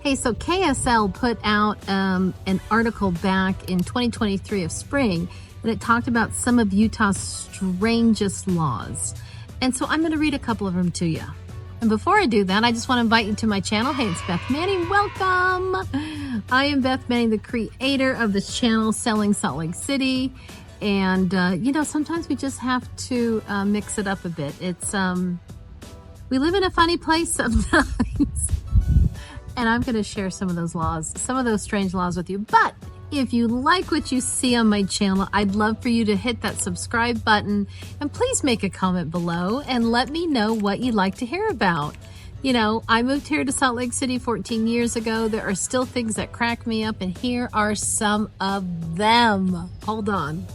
Hey, so KSL put out an article back in 2023 of spring, and it talked about some of Utah's strangest laws. And so I'm going to read a couple of them to you. And before I do that, I just want to invite you to my channel. Hey, it's Beth Manning. Welcome. I am Beth Manning, the creator of this channel, Selling Salt Lake City. And, sometimes we just have to mix it up a bit. We live in a funny place sometimes. And I'm going to share some of those laws, some of those strange laws with you. But if you like what you see on my channel, I'd love for you to hit that subscribe button and please make a comment below and let me know what you'd like to hear about. I moved here to Salt Lake City 14 years ago. There are still things that crack me up, and here are some of them. Hold on.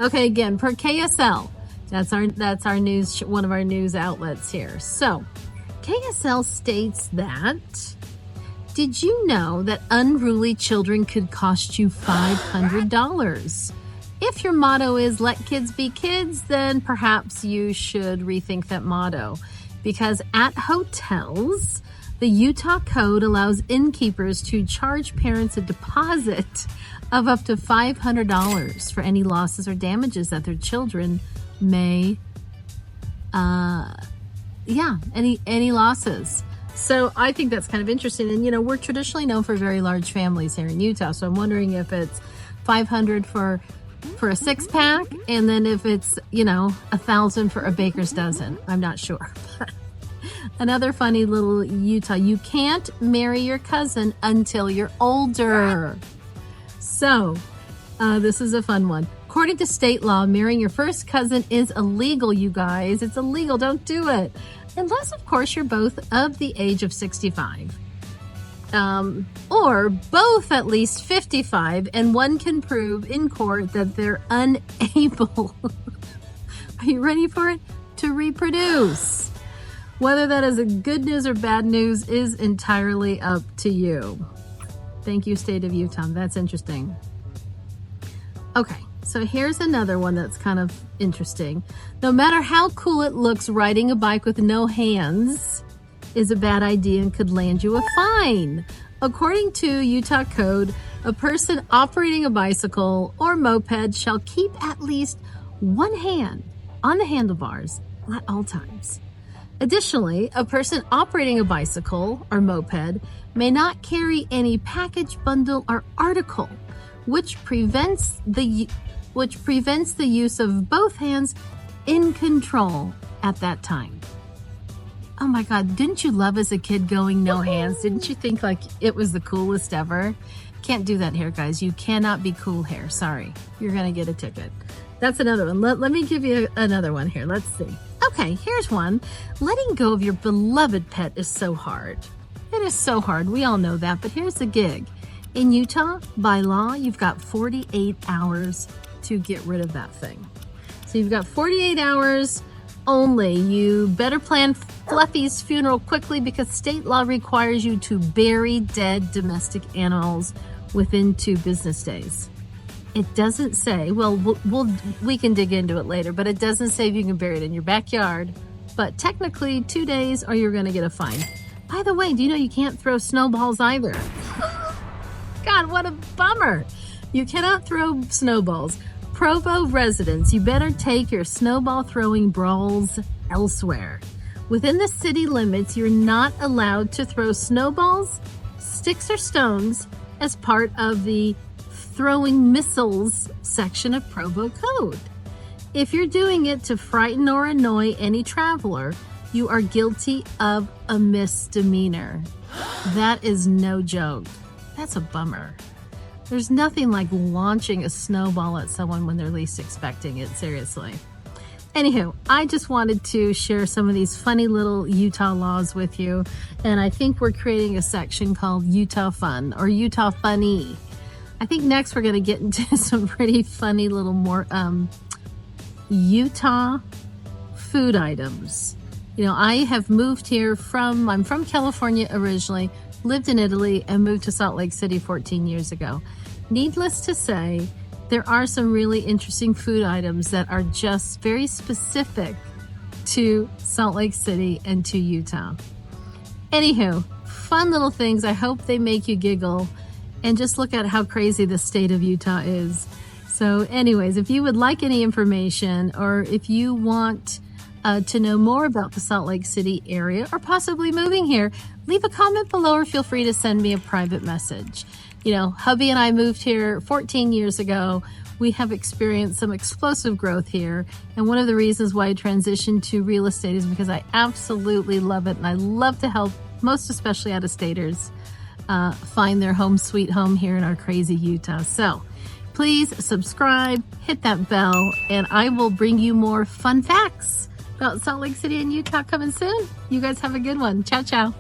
Okay, again, per KSL. That's our news, one of our news outlets here. So, KSL states that, did you know that unruly children could cost you $500? If your motto is let kids be kids, then perhaps you should rethink that motto. Because at hotels, the Utah Code allows innkeepers to charge parents a deposit of up to $500 for any losses or damages that their children may, any losses. So I think that's kind of interesting. And, we're traditionally known for very large families here in Utah. So I'm wondering if it's $500 for a 6-pack, and then if it's, $1,000 for a baker's dozen. I'm not sure. Another funny little Utah, you can't marry your cousin until you're older. So this is a fun one. According to state law, marrying your first cousin is illegal, you guys. It's illegal. Don't do it. Unless, of course, you're both of the age of 65. Or both at least 55, and one can prove in court that they're unable, are you ready for it, to reproduce. Whether that is a good news or bad news is entirely up to you. Thank you, state of Utah. That's interesting. Okay. So here's another one that's kind of interesting. No matter how cool it looks, riding a bike with no hands is a bad idea and could land you a fine. According to Utah Code, a person operating a bicycle or moped shall keep at least one hand on the handlebars at all times. Additionally, a person operating a bicycle or moped may not carry any package, bundle, or article, which prevents the use of both hands in control at that time. Oh my God, didn't you love as a kid going no hands? Didn't you think like it was the coolest ever? Can't do that here, guys. You cannot be cool here. Sorry. You're going to get a ticket. That's another one. Let me give you another one here. Let's see. Okay, here's one. Letting go of your beloved pet is so hard. It is so hard. We all know that, but here's the gig. In Utah, by law, you've got 48 hours to get rid of that thing. So you've got 48 hours only. You better plan Fluffy's funeral quickly because state law requires you to bury dead domestic animals within 2 business days. It doesn't say, we can dig into it later, but it doesn't say if you can bury it in your backyard. But technically 2 days or you're going to get a fine. By the way, do you know you can't throw snowballs either? God, what a bummer. You cannot throw snowballs. Provo residents, you better take your snowball throwing brawls elsewhere. Within the city limits, you're not allowed to throw snowballs, sticks, or stones as part of the throwing missiles section of Provo Code. If you're doing it to frighten or annoy any traveler, you are guilty of a misdemeanor. That is no joke. That's a bummer. There's nothing like launching a snowball at someone when they're least expecting it, seriously. Anywho, I just wanted to share some of these funny little Utah laws with you, and I think we're creating a section called Utah Fun or Utah Funny. I think next we're going to get into some pretty funny little more Utah food items. I have moved here I'm from California originally, lived in Italy, and moved to Salt Lake City 14 years ago. Needless to say, there are some really interesting food items that are just very specific to Salt Lake City and to Utah. Anywho, fun little things. I hope they make you giggle. And just look at how crazy the state of Utah is. So anyways, if you would like any information, or if you want to know more about the Salt Lake City area, or possibly moving here, leave a comment below or feel free to send me a private message. You know, hubby and I moved here 14 years ago. We have experienced some explosive growth here. And one of the reasons why I transitioned to real estate is because I absolutely love it. And I love to help, most especially out-of-staters, find their home sweet home here in our crazy Utah. So please subscribe, hit that bell, and I will bring you more fun facts about Salt Lake City and Utah coming soon. You guys have a good one. Ciao, ciao.